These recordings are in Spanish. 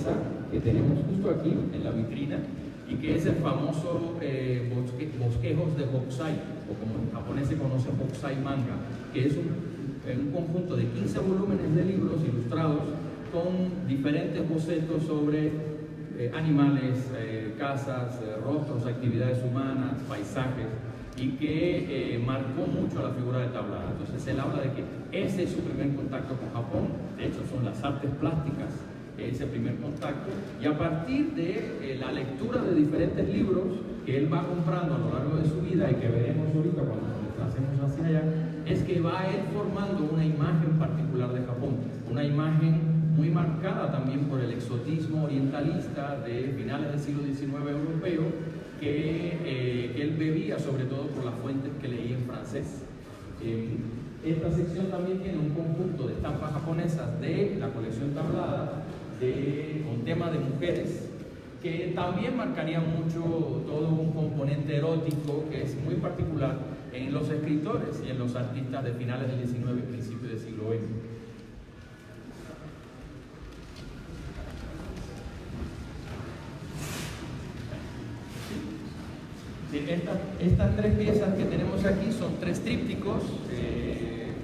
pieza que tenemos justo aquí en la vitrina y que es el famoso Bosquejos de Hokusai, o como en japonés se conoce Hokusai Manga, que es un conjunto de 15 volúmenes de libros ilustrados con diferentes bocetos sobre animales, casas, rostros, actividades humanas, paisajes, y que marcó mucho la figura de Tablada. Entonces él habla de que ese es su primer contacto con Japón. De hecho son las artes plásticas ese primer contacto, y a partir de la lectura de diferentes libros que él va comprando a lo largo de su vida y que veremos ahorita cuando nos desplacemos hacia allá, es que va él formando una imagen particular de Japón, una imagen muy marcada también por el exotismo orientalista de finales del siglo XIX europeo, que él bebía sobre todo por las fuentes que leía en francés. Esta sección también tiene un conjunto de estampas japonesas de la colección Tablada, con tema de mujeres, que también marcaría mucho todo un componente erótico que es muy particular en los escritores y en los artistas de finales del XIX y principios del siglo XX. Sí, estas tres piezas que tenemos aquí son tres trípticos,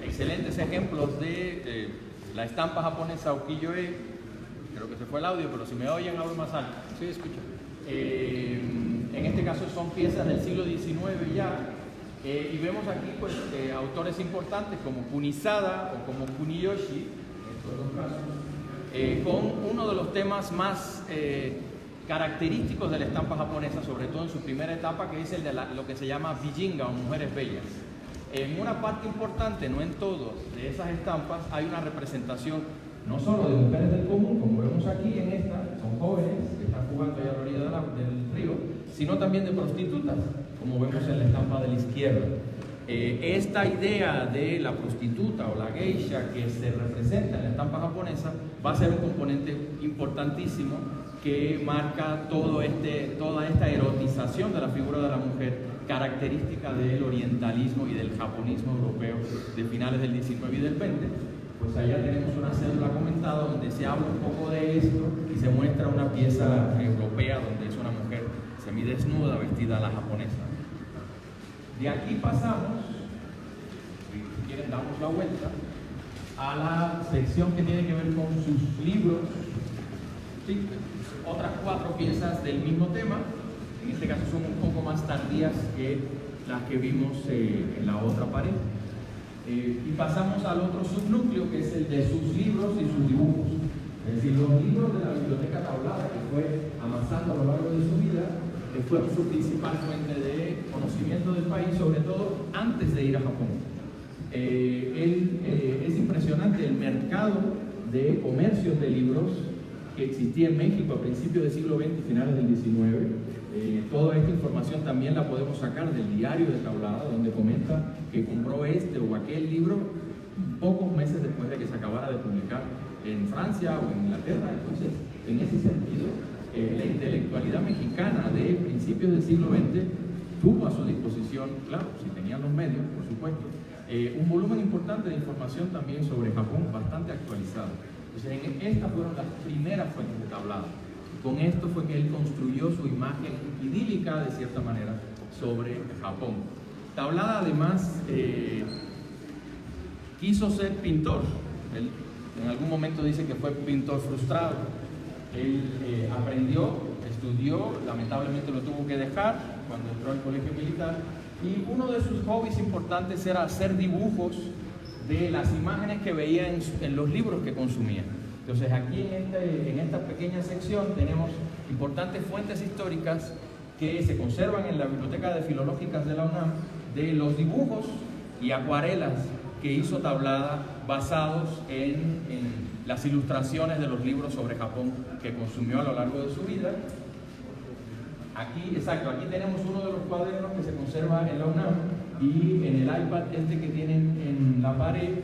excelentes ejemplos de la estampa japonesa ukiyo-e. Creo que se fue el audio, pero si me oyen hablo más alto. Sí, escucho. En este caso son piezas del siglo XIX ya, y vemos aquí pues, autores importantes como Kunisada o como Kuniyoshi, en estos dos casos, con uno de los temas más característicos de la estampa japonesa, sobre todo en su primera etapa, que es el de lo que se llama Bijinga o mujeres bellas. En una parte importante, no en todas de esas estampas, hay una representación no solo de mujeres del común, como vemos aquí en esta, son jóvenes que están jugando allá a la orilla del río, sino también de prostitutas, como vemos en la estampa de la izquierda. Esta idea de la prostituta o la geisha que se representa en la estampa japonesa va a ser un componente importantísimo que marca toda esta erotización de la figura de la mujer, característica del orientalismo y del japonismo europeo de finales del XIX y del XX. Pues allá tenemos una cédula comentada donde se habla un poco de esto y se muestra una pieza europea donde es una mujer semidesnuda vestida a la japonesa. De aquí pasamos, si quieren damos la vuelta, a la sección que tiene que ver con sus libros. Sí, otras cuatro piezas del mismo tema, en este caso son un poco más tardías que las que vimos en la otra pared. Y pasamos al otro subnúcleo, que es el de sus libros y sus dibujos. Es decir, los libros de la biblioteca Tablada, que fue avanzando a lo largo de su vida, que fueron su principal fuente de conocimiento del país, sobre todo antes de ir a Japón. Es impresionante el mercado de comercios de libros que existía en México a principios del siglo XX y finales del XIX. Toda esta información también la podemos sacar del diario de Tablada, donde comenta que compró este o aquel libro pocos meses después de que se acabara de publicar en Francia o en Inglaterra. Entonces, en ese sentido, la intelectualidad mexicana de principios del siglo XX tuvo a su disposición, claro, si tenían los medios, por supuesto, un volumen importante de información también sobre Japón, bastante actualizado. Entonces, estas fueron las primeras fuentes de Tablada. Con esto fue que él construyó su imagen idílica, de cierta manera, sobre Japón. Tablada, además, quiso ser pintor. Él en algún momento dice que fue pintor frustrado. Él aprendió, estudió, lamentablemente lo tuvo que dejar cuando entró al colegio militar, y uno de sus hobbies importantes era hacer dibujos de las imágenes que veía en los libros que consumía. Entonces aquí en esta pequeña sección tenemos importantes fuentes históricas que se conservan en la Biblioteca de Filológicas de la UNAM, de los dibujos y acuarelas que hizo Tablada basados en las ilustraciones de los libros sobre Japón que consumió a lo largo de su vida. Aquí, exacto, aquí tenemos uno de los cuadernos que se conserva en la UNAM, y en el iPad que tienen en la pared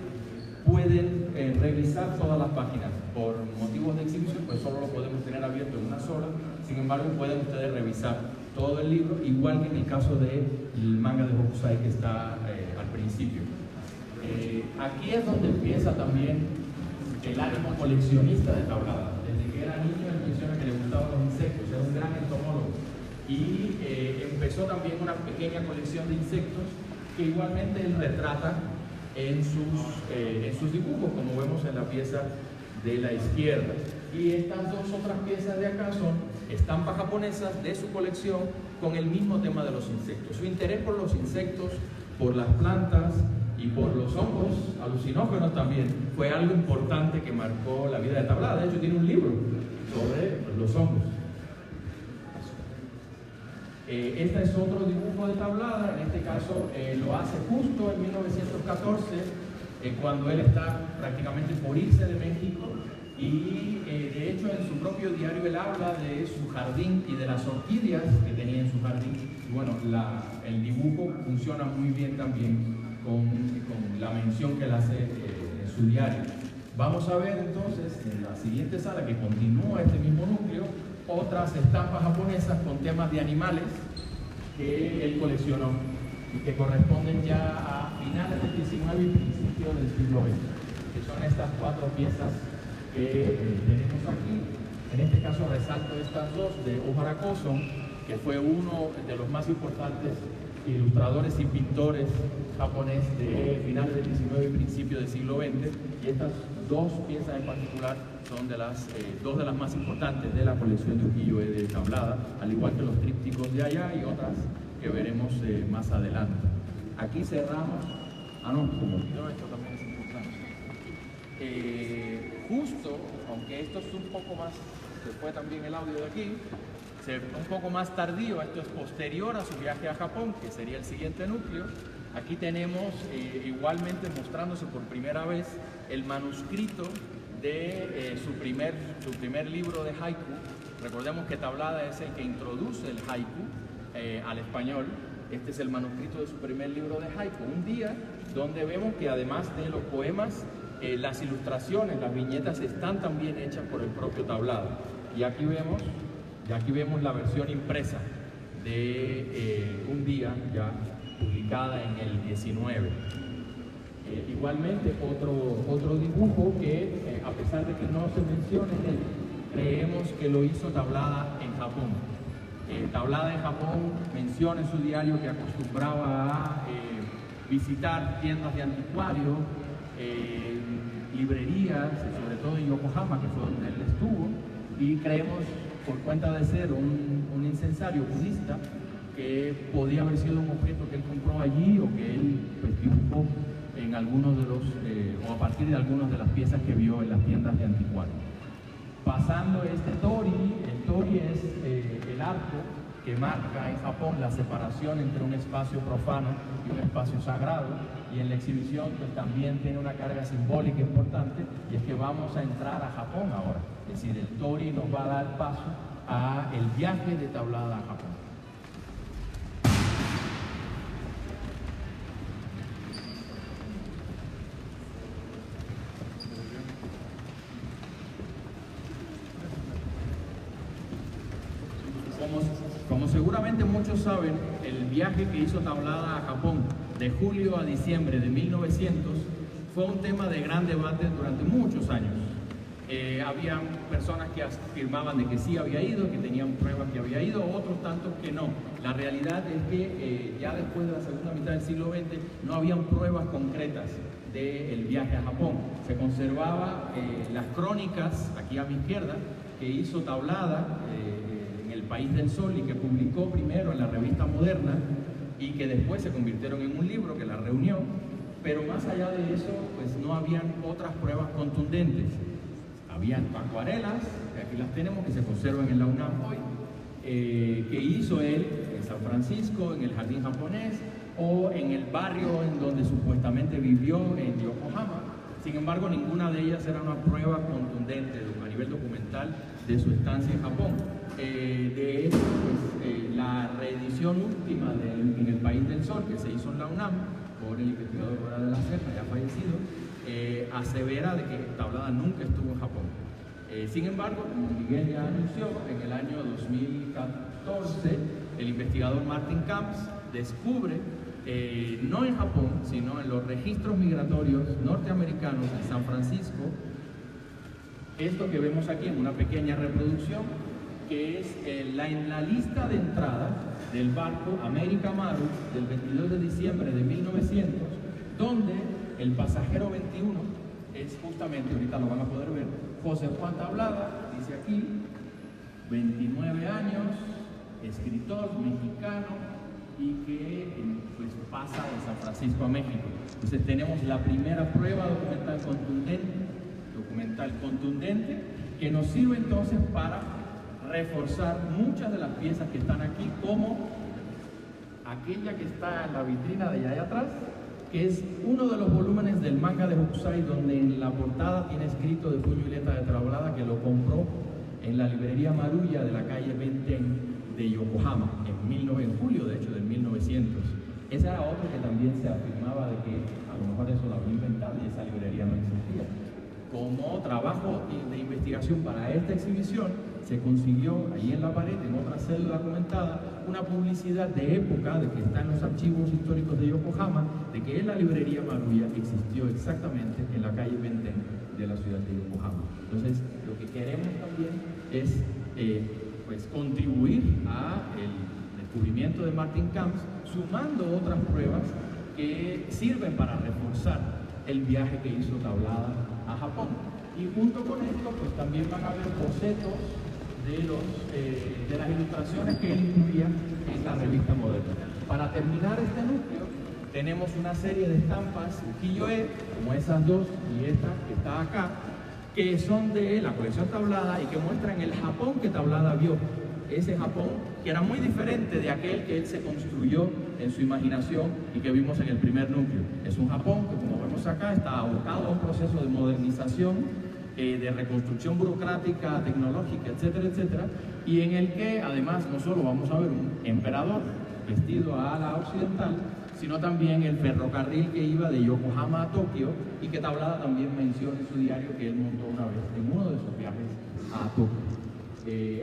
pueden revisar todas las páginas. Por motivos de exhibición, pues solo lo podemos tener abierto en una sola. Sin embargo, pueden ustedes revisar todo el libro, igual que en el caso del manga de Hokusai que está al principio. Aquí es donde empieza también el ánimo coleccionista de Tablada. Desde que era niño empezó y empezó también una pequeña colección de insectos que igualmente él retrata en sus dibujos, como vemos en la pieza de la izquierda. Y estas dos otras piezas de acá son estampas japonesas de su colección con el mismo tema de los insectos. Su interés por los insectos, por las plantas y por los hongos alucinógenos también fue algo importante que marcó la vida de Tablada. De hecho, tiene un libro sobre los hongos. Este es otro dibujo de Tablada, en este caso lo hace justo en 1914, cuando él está prácticamente por irse de México, y de hecho en su propio diario él habla de su jardín y de las orquídeas que tenía en su jardín. Y bueno, el dibujo funciona muy bien también con la mención que él hace en su diario. Vamos a ver entonces en la siguiente sala, que continúa este mismo núcleo, otras estampas japonesas con temas de animales que él coleccionó y que corresponden ya a finales del 19 y principios del siglo XX, que son estas cuatro piezas que tenemos aquí. En este caso resalto estas dos de Ohara Koson, que fue uno de los más importantes ilustradores y pintores japonés de finales del 19 y principios del siglo XX, y estas dos piezas en particular son dos de las más importantes de la colección de ukiyo-e de Tablada, al igual que los trípticos de allá y otras que veremos más adelante. Aquí cerramos. Como esto también es importante. Justo, aunque esto es un poco más, se fue también el audio de aquí, un poco más tardío, esto es posterior a su viaje a Japón, que sería el siguiente núcleo. Aquí tenemos igualmente mostrándose por primera vez el manuscrito de su primer libro de haiku. Recordemos que Tablada es el que introduce el haiku al español. Este es el manuscrito de su primer libro de haiku, un día donde vemos que además de los poemas, las ilustraciones, las viñetas están también hechas por el propio Tablada. Y aquí vemos la versión impresa de un día, ya publicada en el 19. Igualmente otro dibujo que a pesar de que no se menciona en él, creemos que lo hizo Tablada en Japón. Tablada en Japón menciona en su diario que acostumbraba a visitar tiendas de anticuario, librerías, sobre todo en Yokohama, que fue donde él estuvo, y creemos, por cuenta de ser un incensario budista, que podía haber sido un objeto que él compró allí o que él dibujó en algunos de o a partir de algunas de las piezas que vio en las tiendas de anticuario. Pasando este tori, el tori es el arco que marca en Japón la separación entre un espacio profano y un espacio sagrado, y en la exhibición pues también tiene una carga simbólica importante, y es que vamos a entrar a Japón ahora, es decir, el tori nos va a dar paso a el viaje de Tablada a Japón. Como seguramente muchos saben, el viaje que hizo Tablada a Japón de julio a diciembre de 1900 fue un tema de gran debate durante muchos años. Había personas que afirmaban de que sí había ido, que tenían pruebas que había ido, otros tantos que no. La realidad es que ya después de la segunda mitad del siglo XX no habían pruebas concretas del viaje a Japón. Se conservaban las crónicas, aquí a mi izquierda, que hizo Tablada en El País del Sol y que publicó primero en la revista Moderna y que después se convirtieron en un libro que la reunió, pero más allá de eso, pues no habían otras pruebas contundentes. Habían acuarelas, que aquí las tenemos, que se conservan en la UNAM hoy, que hizo él en San Francisco, en el jardín japonés, o en el barrio en donde supuestamente vivió en Yokohama. Sin embargo, ninguna de ellas era una prueba contundente a nivel documental de su estancia en Japón. De hecho, pues, la reedición última en El País del Sol, que se hizo en la UNAM por el investigador Rueda de la Serna, ya fallecido, asevera de que Tablada nunca estuvo en Japón. Sin embargo, como Miguel ya anunció, en el año 2014 el investigador Martin Camps descubre, no en Japón, sino en los registros migratorios norteamericanos de San Francisco, esto que vemos aquí en una pequeña reproducción, que es la lista de entrada del barco América Maru del 22 de diciembre de 1900, donde el pasajero 21 es justamente, ahorita lo van a poder ver, José Juan Tablada, dice aquí, 29 años, escritor mexicano, y que pues pasa de San Francisco a México. Entonces tenemos la primera prueba documental contundente que nos sirve entonces para reforzar muchas de las piezas que están aquí, como aquella que está en la vitrina de allá atrás, que es uno de los volúmenes del manga de Hokusai, donde en la portada tiene escrito de puño y letra de Tablada que lo compró en la librería Maruya de la calle Benten de Yokohama en julio de hecho del 1900. Ese era otro que también se afirmaba de que a lo mejor eso lo había inventado y esa librería no existía. Como trabajo de investigación para esta exhibición, se consiguió ahí en la pared, en otra celda documentada, una publicidad de época, de que está en los archivos históricos de Yokohama, de que en la librería Maruya existió exactamente en la calle Benten de la ciudad de Yokohama. Entonces, lo que queremos también es pues contribuir al descubrimiento de Martin Kamps, sumando otras pruebas que sirven para reforzar el viaje que hizo Tablada a Japón. Y junto con esto, pues también van a haber bocetos de las ilustraciones que él incluía en la revista Moderna. Para terminar este núcleo, tenemos una serie de estampas ukiyo-e, como esas dos y esta que está acá, que son de la colección Tablada y que muestran el Japón que Tablada vio. Ese Japón que era muy diferente de aquel que él se construyó en su imaginación y que vimos en el primer núcleo. Es un Japón que, como vemos acá, está abocado a un proceso de modernización, de reconstrucción burocrática, tecnológica, etcétera, etcétera, y en el que además no solo vamos a ver un emperador vestido a la occidental, sino también el ferrocarril que iba de Yokohama a Tokio y que Tablada también menciona en su diario que él montó una vez en uno de sus viajes a Tokio.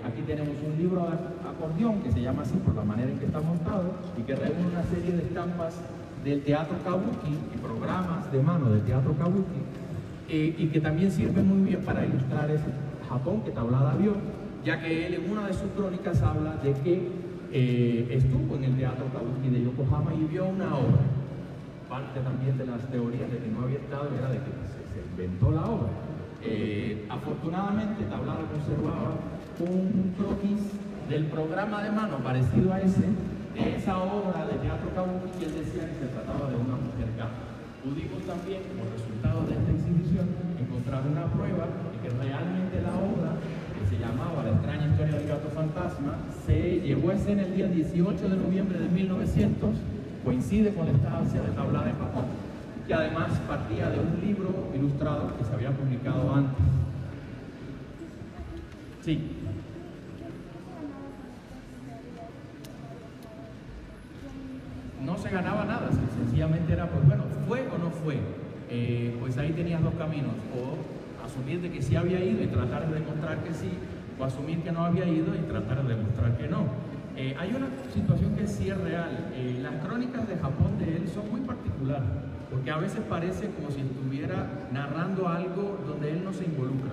Aquí tenemos un libro de acordeón que se llama así por la manera en que está montado y que reúne una serie de estampas del teatro kabuki y programas de mano del teatro kabuki y que también sirve muy bien para ilustrar ese Japón que Tablada vio, ya que él en una de sus crónicas habla de que estuvo en el teatro kabuki de Yokohama y vio una obra. Parte también de las teorías de que no había estado era de que se inventó la obra. Afortunadamente Tablada conservaba un croquis del programa de mano parecido a ese, de esa obra de teatro kabuki, que él decía que se trataba de una mujer gato. Pudimos también, como resultado de esta exhibición, encontrar una prueba de que realmente la obra, que se llamaba La extraña historia del gato fantasma, se llevó a escena el día 18 de noviembre de 1900, coincide con la estancia de Tablada en Japón, que además partía de un libro ilustrado que se había publicado antes. Sí. No se ganaba nada, sencillamente era, pues bueno, ¿fue o no fue? Pues ahí tenías dos caminos, o asumir de que sí había ido y tratar de demostrar que sí, o asumir que no había ido y tratar de demostrar que no. Hay una situación que sí es real. Las crónicas de Japón de él son muy particulares, porque a veces parece como si estuviera narrando algo donde él no se involucra.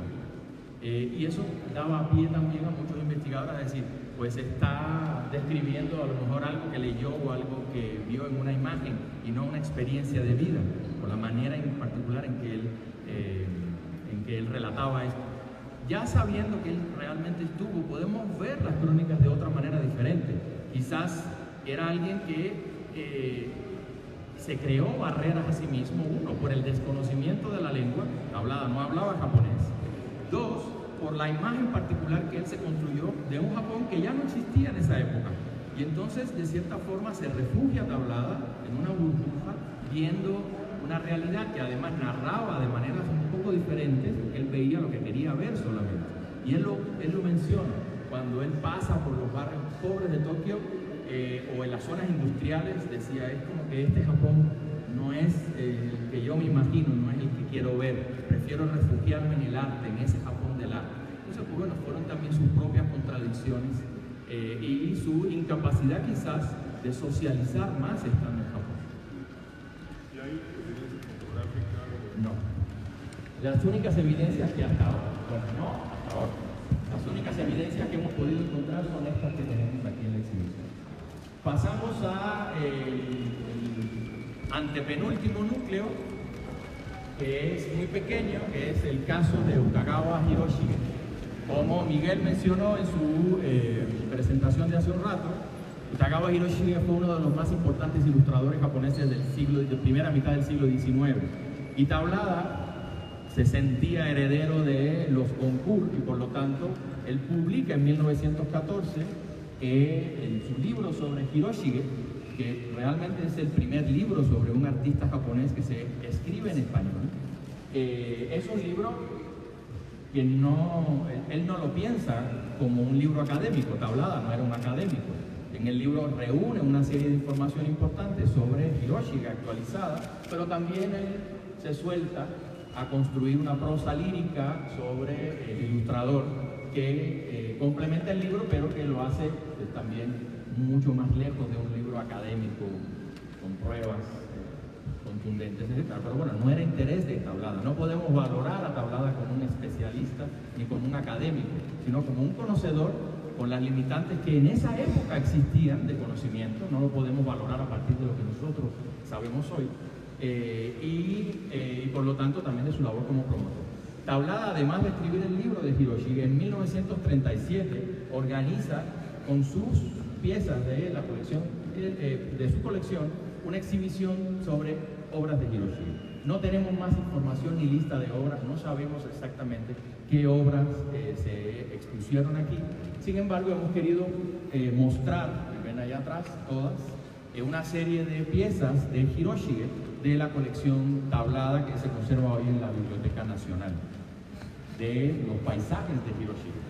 Y eso daba pie también a muchos investigadores a decir, pues está describiendo a lo mejor algo que leyó o algo que vio en una imagen y no una experiencia de vida, o la manera en particular en que él relataba esto. Ya sabiendo que él realmente estuvo, podemos ver las crónicas de otra manera diferente. Quizás era alguien que se creó barreras a sí mismo, uno, por el desconocimiento de la lengua, no hablaba japonés. Dos, por la imagen particular que él se construyó de un Japón que ya no existía en esa época. Y entonces, de cierta forma, se refugia Tablada en una burbuja, viendo una realidad que además narraba de maneras un poco diferentes, porque él veía lo que quería ver solamente. Y él lo menciona, cuando él pasa por los barrios pobres de Tokio, o en las zonas industriales, decía, es como que este Japón no es el que yo me imagino, no es el que quiero ver, prefiero refugiarme en el arte, en ese Japón del arte. Entonces, pues bueno, fueron también sus propias contradicciones y su incapacidad quizás de socializar más estando en Japón. ¿Y hay evidencia fotográfica? No. Las únicas evidencias que hasta ahora, bueno, no, hasta ahora, las únicas evidencias que hemos podido algunas son estas que tenemos aquí en la exhibición. Pasamos a el antepenúltimo núcleo, que es muy pequeño, que es el caso de Utagawa Hiroshige. Como Miguel mencionó en su presentación de hace un rato, Utagawa Hiroshige fue uno de los más importantes ilustradores japoneses de primera mitad del siglo XIX. Y Tablada se sentía heredero de los Goncourt y por lo tanto él publica en 1914 en su libro sobre Hiroshige, que realmente es el primer libro sobre un artista japonés que se escribe en español. Es un libro que él no lo piensa como un libro académico. Tablada no era un académico. En el libro reúne una serie de información importante sobre Hiroshige actualizada, pero también él se suelta a construir una prosa lírica sobre el ilustrador que complementa el libro, pero que lo hace también mucho más lejos de un libro académico con pruebas contundentes, etc. Pero bueno, no era interés de Tablada. No podemos valorar a Tablada como un especialista ni como un académico, sino como un conocedor con las limitantes que en esa época existían de conocimiento. No lo podemos valorar a partir de lo que nosotros sabemos hoy. Y por lo tanto también de su labor como promotor. Tablada, además de escribir el libro de Hiroshige, en 1937 organiza con sus piezas de la colección, de su colección, una exhibición sobre obras de Hiroshige. No tenemos más información ni lista de obras, no sabemos exactamente qué obras se expusieron aquí. Sin embargo, hemos querido mostrar, ven allá atrás, todas, una serie de piezas de Hiroshige de la colección Tablada que se conserva hoy en la Biblioteca Nacional, de los paisajes de Hiroshige.